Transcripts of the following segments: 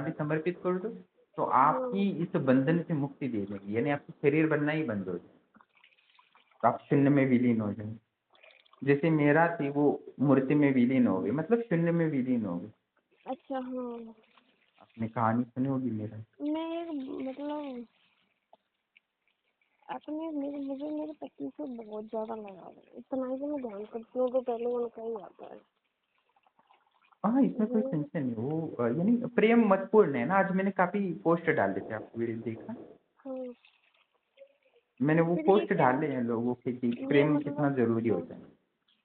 भी समर्पित कर दो तो हाँ। आपकी इस बंधन से मुक्ति दे देगी, यानी आपकी शरीर बनना ही बंद हो जाए, तो आप शून्य में विलीन हो जाए। जैसे मेरा थी वो मूर्ति में विलीन हो गई, मतलब शून्य में विलीन हो गई। अच्छा हाँ। आपने कहानी सुनी होगी मेरा। मैं एक मतलब अपने मुझे मेरे पति से बहुत ज्यादा लगाव है, इतना ही कि मैं ध्यान करती हूँ तो पहले उनका ही आता है। हाँ, इसमें कोई वो संशय नहीं, वो यानी प्रेम मतपूर्ण है ना। आज मैंने काफी पोस्ट डाले थे, आपको वीडियो देखा, हाँ। मैंने वो फिर ये पोस्ट क्या, डाले हैं लोगों के कि ये प्रेम कितना मतलब जरूरी हाँ होता है।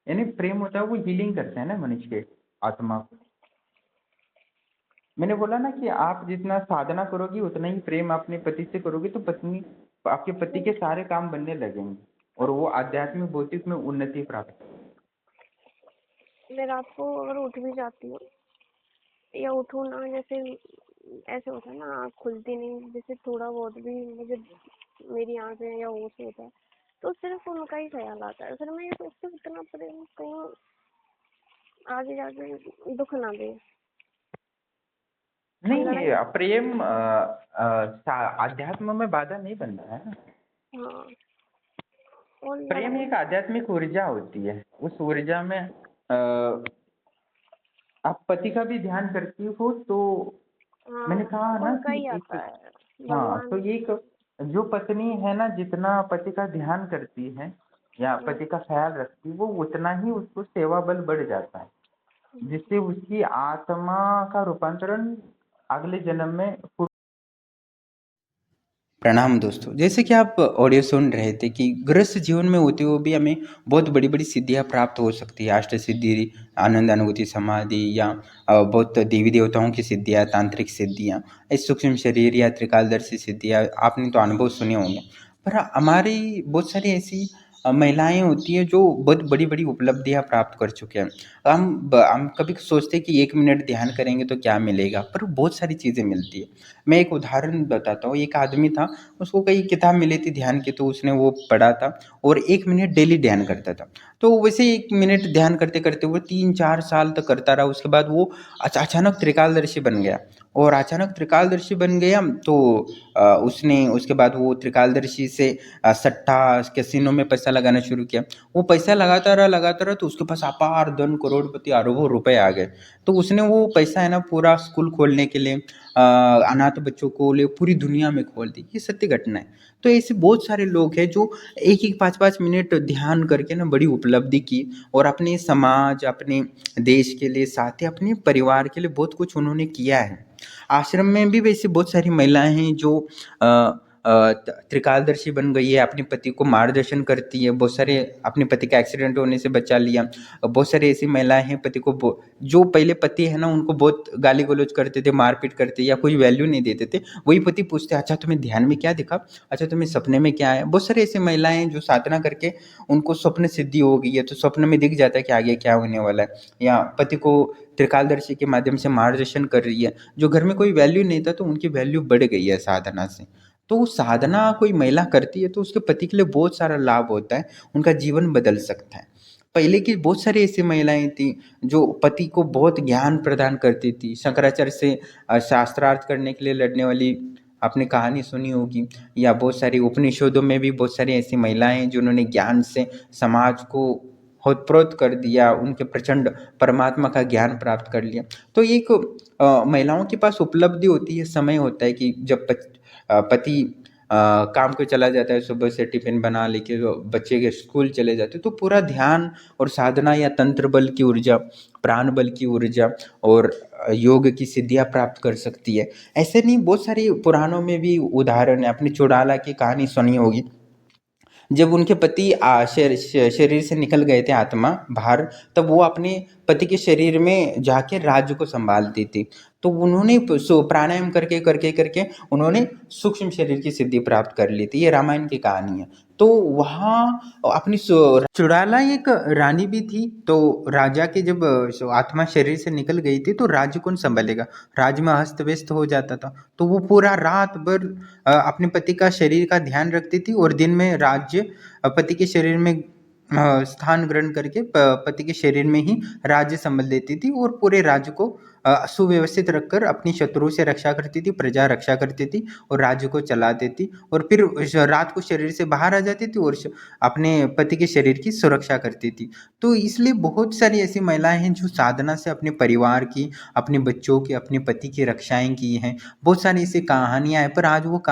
यानी प्रेम होता है वो हीलिंग करता है ना मनुष्य के आत्मा को। मैंने बोला ना कि आप जितना साधना करोगी उतना ही प्रेम अपने पति से करोगे, तो पत्नी आपके पति के सारे काम बनने लगेंगे और वो आध्यात्मिक भौतिक में उन्नति प्राप्त करेंगे। मैं रात को अगर उठ भी जाती हूँ या उठूँ ना, जैसे ऐसे होता है ना आँख खुलती नहीं, जैसे थोड़ा बहुत भी मुझे मेरी आँखें या होश होता है तो सिर्फ उनका ही ख्याल आता है। फिर मैं ये सोचती हूँ इतना प्रेम कहीं आगे जाके दुख ना दे। और नहीं, लड़ाई। प्रेम आध्यात्म में बाधा नहीं बनता है ना। हाँ। और प्रेम लड़ाई। एक आध्यात्मिक ऊर्जा होती है, उस ऊर्जा में आप पति का भी ध्यान करती हो तो मैंने हाँ कहा ना उनका कि ही एक, आता है हाँ, तो भगवान। ये एक जो पत्नी है ना जितना पति का ध्यान करती है या हाँ। पति का ख्याल रखती है वो उतना ही उसको सेवा बल बढ़ जाता है, जिससे उसकी आत्मा का रूपांतरण अगले जन्म में। प्रणाम दोस्तों, जैसे कि आप ऑडियो सुन रहे थे कि गृहस्थ जीवन में होते हुए भी हमें बहुत बड़ी बड़ी सिद्धियां प्राप्त हो सकती है। अष्ट सिद्धि, आनंद अनुभूति समाधि, या बहुत देवी देवताओं की सिद्धियां, तांत्रिक सिद्धियां, इस सूक्ष्म शरीर या त्रिकालदर्शी सिद्धियां, आपने तो अनुभव सुने होंगे। पर हमारी बहुत सारी ऐसी महिलाएं होती हैं जो बहुत बड़ी बड़ी उपलब्धियां प्राप्त कर चुके हैं। हम कभी सोचते हैं कि 1 मिनट ध्यान करेंगे तो क्या मिलेगा, पर बहुत सारी चीज़ें मिलती है। मैं एक उदाहरण बताता हूँ। एक आदमी था, उसको कई किताब मिली थी ध्यान की, तो उसने वो पढ़ा था और 1 मिनट डेली ध्यान करता था। तो वैसे 1 मिनट ध्यान करते करते वो 3-4 साल तक करता रहा। उसके बाद वो अचानक त्रिकालदर्शी बन गया, और अचानक त्रिकालदर्शी बन गया तो उसने उसके बाद वो त्रिकालदर्शी से सट्टा कैसीनो में पैसा लगाना शुरू किया। वो पैसा लगाता रहा तो उसके पास अपार धन, करोड़पति, अरबों रुपए आ गए। तो उसने वो पैसा है ना पूरा स्कूल खोलने के लिए, अनाथ बच्चों को ले पूरी दुनिया में खोल दी। ये सत्य घटना है। तो ऐसे बहुत सारे लोग हैं जो एक एक 5-5 मिनट ध्यान करके ना बड़ी उपलब्धि की, और अपने समाज, अपने देश के लिए, साथ ही अपने परिवार के लिए बहुत कुछ उन्होंने किया है। आश्रम में भी वैसे बहुत सारी महिलाएं हैं जो त्रिकालदर्शी बन गई है, अपने पति को मार्गदर्शन करती है। बहुत सारे अपने पति का एक्सीडेंट होने से बचा लिया। बहुत सारी ऐसी महिलाएं हैं पति को जो पहले पति है ना उनको बहुत गाली गलौज करते थे, मारपीट करते या कोई वैल्यू नहीं देते थे, वही पति पूछते अच्छा तुम्हें ध्यान में क्या दिखा, अच्छा तुम्हें सपने में क्या है। बहुत सारी ऐसी महिलाएं हैं जो साधना करके उनको स्वप्न सिद्धि हो गई है, तो स्वप्न में दिख जाता है कि आगे क्या होने वाला है, या पति को त्रिकालदर्शी के माध्यम से मार्गदर्शन कर रही है। जो घर में कोई वैल्यू नहीं था तो उनकी वैल्यू बढ़ गई है साधना से। तो साधना कोई महिला करती है तो उसके पति के लिए बहुत सारा लाभ होता है, उनका जीवन बदल सकता है। पहले की बहुत सारी ऐसी महिलाएं थी जो पति को बहुत ज्ञान प्रदान करती थी। शंकराचार्य से शास्त्रार्थ करने के लिए लड़ने वाली आपने कहानी सुनी होगी, या बहुत सारी उपनिषदों में भी बहुत सारी ऐसी महिलाएं हैं जिन्होंने ज्ञान से समाज को होतप्रोत कर दिया, उनके प्रचंड परमात्मा का ज्ञान प्राप्त कर लिया। तो एक महिलाओं के पास उपलब्धि होती है, समय होता है कि जब पति काम पे चला जाता है, सुबह से टिफिन बना लेके बच्चे के स्कूल चले जाते हैं, तो पूरा ध्यान और साधना या तंत्र बल की ऊर्जा, प्राण बल की ऊर्जा और योग की सिद्धियां प्राप्त कर सकती है। ऐसे नहीं, बहुत सारी पुराणों में भी उदाहरण है। आपने चौड़ाला की कहानी सुनी होगी। जब उनके पति शरीर से निकल गए थे, आत्मा बाहर, तब वो अपने पति के शरीर में जाके राज्य को संभालती थी। तो उन्होंने प्राणायाम करके करके करके उन्होंने सूक्ष्म शरीर की सिद्धि प्राप्त कर ली थी। ये रामायण की कहानी है। तो वहाँ अपनी चुड़ाला एक रानी भी थी। तो राजा के जब आत्मा शरीर से निकल गई थी तो राज्य कौन संभालेगा, राज्य में अस्त व्यस्त हो जाता था। तो वो पूरा रात भर अपने पति का शरीर का ध्यान रखती थी, और दिन में राज्य पति के शरीर में स्थान ग्रहण करके पति के शरीर में ही राज्य संभाल लेती थी, और पूरे राज्य को सुव्यवस्थित रखकर अपनी शत्रुओं से रक्षा करती थी, प्रजा रक्षा करती थी और राज्य को चलाती थी, और फिर रात को शरीर से बाहर आ जाती थी और अपने पति के शरीर की सुरक्षा करती थी। तो इसलिए बहुत सारी ऐसी महिलाएं हैं जो साधना से अपने परिवार की, अपने बच्चों की, अपने पति की रक्षाएं की हैं। बहुत सारी ऐसी कहानियां हैं, पर आज वो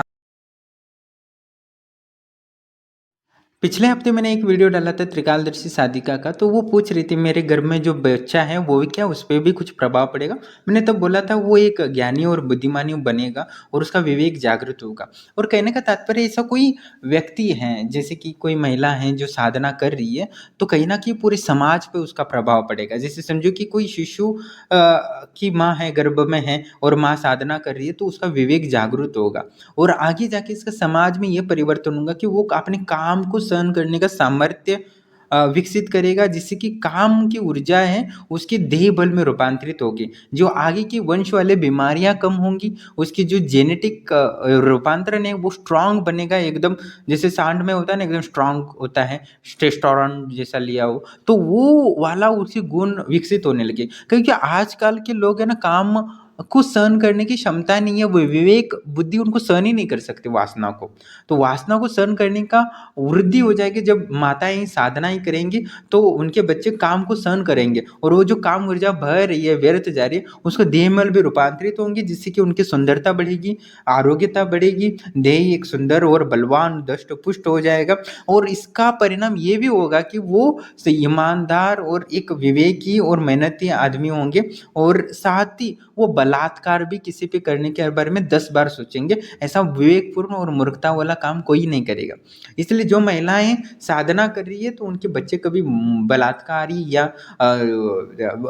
पिछले हफ्ते मैंने एक वीडियो डाला था त्रिकालदर्शी साधिका का, तो वो पूछ रही थी मेरे घर में जो बच्चा है वो भी क्या उस पर भी कुछ प्रभाव पड़ेगा। मैंने तब बोला था वो एक ज्ञानी और बुद्धिमानी बनेगा और उसका विवेक जागृत होगा। और कहने का तात्पर्य ऐसा कोई व्यक्ति है, जैसे कि कोई महिला है जो साधना कर रही है, तो कहीं ना कहीं पूरे समाज पे उसका प्रभाव पड़ेगा। जैसे समझो कि कोई शिशु की माँ है, गर्भ में है और माँ साधना कर रही है, तो उसका विवेक जागृत होगा और आगे जाके इसका समाज में ये परिवर्तन होगा कि वो अपने काम को सहन करने का सामर्थ्य विकसित करेगा, जिससे कि काम की ऊर्जा है उसके देह बल में रूपांतरित होगी। जो आगे की वंश वाले बीमारियां कम होंगी, उसकी जो जेनेटिक रूपांतरण है वो स्ट्रांग बनेगा एकदम। जैसे सांड में होता है ना, एकदम स्ट्रांग होता है, टेस्टोस्टेरोन जैसा लिया हो, तो वो वाला उसी गुण विकसित होने लगे। क्योंकि आजकल के लोग है ना, काम को सहन करने की क्षमता नहीं है, वो विवेक बुद्धि उनको सहन ही नहीं कर सकते वासना को। तो वासना को सहन करने का वृद्धि हो जाएगी जब माताएं साधना ही करेंगी, तो उनके बच्चे काम को सहन करेंगे और वो जो काम ऊर्जा बह रही है, व्यर्थ जा रही है, उसको देह मल भी रूपांतरित होंगी, जिससे कि उनकी सुंदरता बढ़ेगी, आरोग्यता बढ़ेगी, देह एक सुंदर और बलवान दष्ट पुष्ट हो जाएगा। और इसका परिणाम ये भी होगा कि वो ईमानदार और एक विवेकी और मेहनती आदमी होंगे, और साथ ही वो बलात्कार भी किसी पे करने के बारे में 10 बार सोचेंगे। ऐसा विवेकपूर्ण और मूर्खता वाला काम कोई नहीं करेगा। इसलिए जो महिलाएं साधना कर रही है, तो उनके बच्चे कभी बलात्कारी या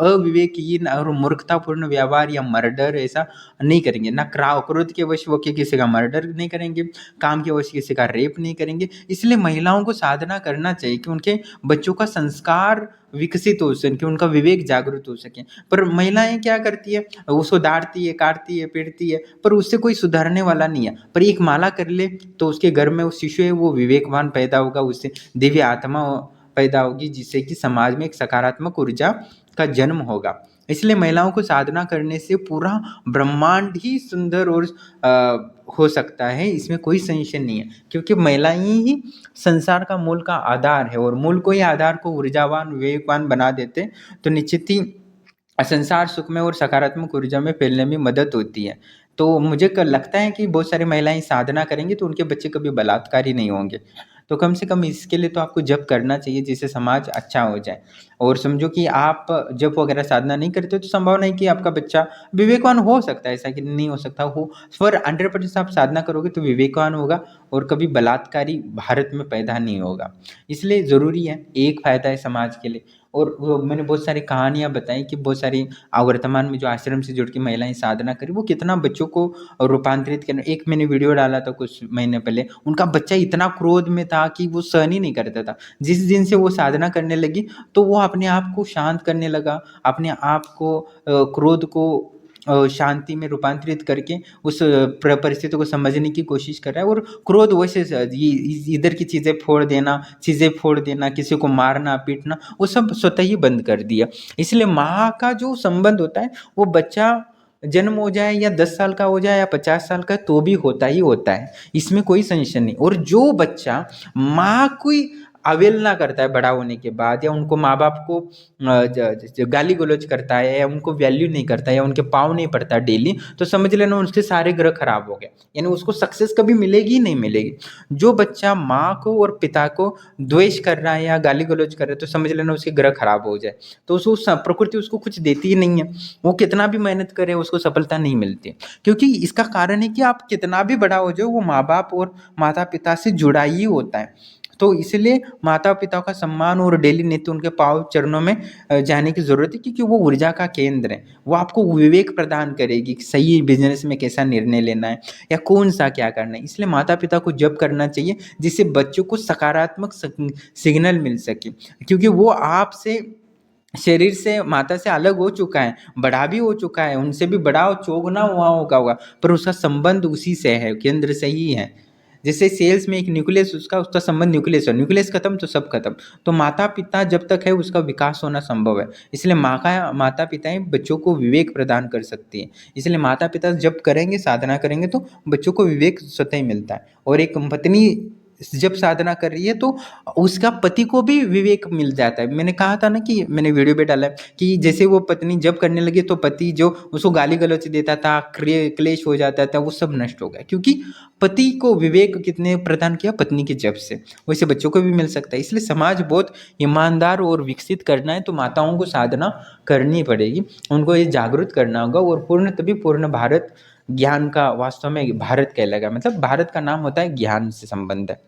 अविवेकीन और मूर्खतापूर्ण व्यवहार या मर्डर ऐसा नहीं करेंगे। ना क्रोध के वश वो किसी का मर्डर नहीं करेंगे, काम के वश किसी का रेप नहीं करेंगे। इसलिए महिलाओं को साधना करना चाहिए कि उनके बच्चों का संस्कार विकसित हो सके, उनका विवेक जागृत हो सके। पर महिलाएं क्या करती है, उसको डांटती है, काटती है, पीटती है, पर उससे कोई सुधारने वाला नहीं है। पर एक माला कर ले तो उसके घर में वो शिशु है वो विवेकवान पैदा होगा, उससे दिव्य आत्मा पैदा होगी, जिससे कि समाज में एक सकारात्मक ऊर्जा का जन्म होगा। इसलिए महिलाओं को साधना करने से पूरा ब्रह्मांड ही सुंदर और हो सकता है, इसमें कोई संशय नहीं है। क्योंकि महिलाएं ही संसार का मूल का आधार है, और मूल को ही आधार को ऊर्जावान विवेकवान बना देते, तो निश्चित ही संसार सुख में और सकारात्मक ऊर्जा में फैलने में मदद होती है। तो मुझे लगता है कि बहुत सारी महिलाएं साधना करेंगी तो उनके बच्चे कभी बलात्कारी नहीं होंगे। तो कम से कम इसके लिए तो आपको जप करना चाहिए, जिससे समाज अच्छा हो जाए। और समझो कि आप जप वगैरह साधना नहीं करते तो संभावना है कि आपका बच्चा विवेकवान हो सकता है, ऐसा कि नहीं हो सकता हो, पर 100% आप साधना करोगे तो विवेकवान होगा और कभी बलात्कारी भारत में पैदा नहीं होगा। इसलिए ज़रूरी है, एक फ़ायदा है समाज के लिए। और वो मैंने बहुत सारी कहानियाँ बताई कि बहुत सारी वर्तमान में जो आश्रम से जुड़ के महिलाएं साधना करी, वो कितना बच्चों को रूपांतरित करना। एक मैंने वीडियो डाला था कुछ महीने पहले, उनका बच्चा इतना क्रोध में था कि वो सहन ही नहीं करता था। जिस दिन से वो साधना करने लगी, तो वो अपने आप को शांत करने लगा, अपने आप को क्रोध को शांति में रूपांतरित करके उस परिस्थिति को समझने की कोशिश कर रहा है। और क्रोध वैसे इधर की चीज़ें फोड़ देना, किसी को मारना पीटना, वो सब स्वतः ही बंद कर दिया। इसलिए माँ का जो संबंध होता है, वो बच्चा जन्म हो जाए या 10 साल का हो जाए या 50 साल का, तो भी होता ही होता है, इसमें कोई संशय नहीं। और जो बच्चा माँ को अवहेलना करता है बड़ा होने के बाद, या उनको माँ बाप को गाली गलौज करता है, या उनको वैल्यू नहीं करता है, या उनके पाँव नहीं पड़ता डेली, तो समझ लेना उसके सारे ग्रह खराब हो गए, यानी उसको सक्सेस कभी मिलेगी ही नहीं मिलेगी। जो बच्चा माँ को और पिता को द्वेष कर रहा है या गाली गलौज कर रहा है, तो समझ लेना उसके ग्रह खराब हो जाए। तो उसको प्रकृति उसको कुछ देती ही नहीं है, वो कितना भी मेहनत करे उसको सफलता नहीं मिलती। क्योंकि इसका कारण है कि आप कितना भी बड़ा हो जाओ, वो माँ बाप और माता पिता से जुड़ा ही होता है। तो इसलिए माता पिता का सम्मान और डेली नित्य उनके पाँव चरणों में जाने की ज़रूरत है, क्योंकि वो ऊर्जा का केंद्र है। वो आपको विवेक प्रदान करेगी कि सही बिजनेस में कैसा निर्णय लेना है या कौन सा क्या करना है। इसलिए माता पिता को जप करना चाहिए, जिससे बच्चों को सकारात्मक सिग्नल मिल सके। क्योंकि वो आपसे शरीर से माता से अलग हो चुका है, बड़ा भी हो चुका है, उनसे भी बड़ा चौगुना हुआ होगा, पर उसका संबंध उसी से है, केंद्र से ही है। जैसे सेल्स में एक न्यूक्लियस उसका संबंध न्यूक्लियस है, न्यूक्लियस खत्म तो सब खत्म। तो माता पिता जब तक है उसका विकास होना संभव है, इसलिए माता पिताएं बच्चों को विवेक प्रदान कर सकती हैं। इसलिए माता पिता जब करेंगे, साधना करेंगे, तो बच्चों को विवेक स्वतः ही मिलता है। और एक पत्नी जब साधना कर रही है तो उसका पति को भी विवेक मिल जाता है। मैंने कहा था ना कि मैंने वीडियो पे डाला है कि जैसे वो पत्नी जब करने लगी तो पति जो उसको गाली गलौज देता था, क्लेश हो जाता था, वो सब नष्ट हो गया, क्योंकि पति को विवेक कितने प्रदान किया, पत्नी के जब से। वैसे बच्चों को भी मिल सकता है। इसलिए समाज बहुत ईमानदार और विकसित करना है तो माताओं को साधना करनी पड़ेगी, उनको ये जागरूक करना होगा। और पूर्ण तभी पूर्ण भारत ज्ञान का वास्तव में भारत कहलाएगा। मतलब भारत का नाम होता है ज्ञान से संबंध है।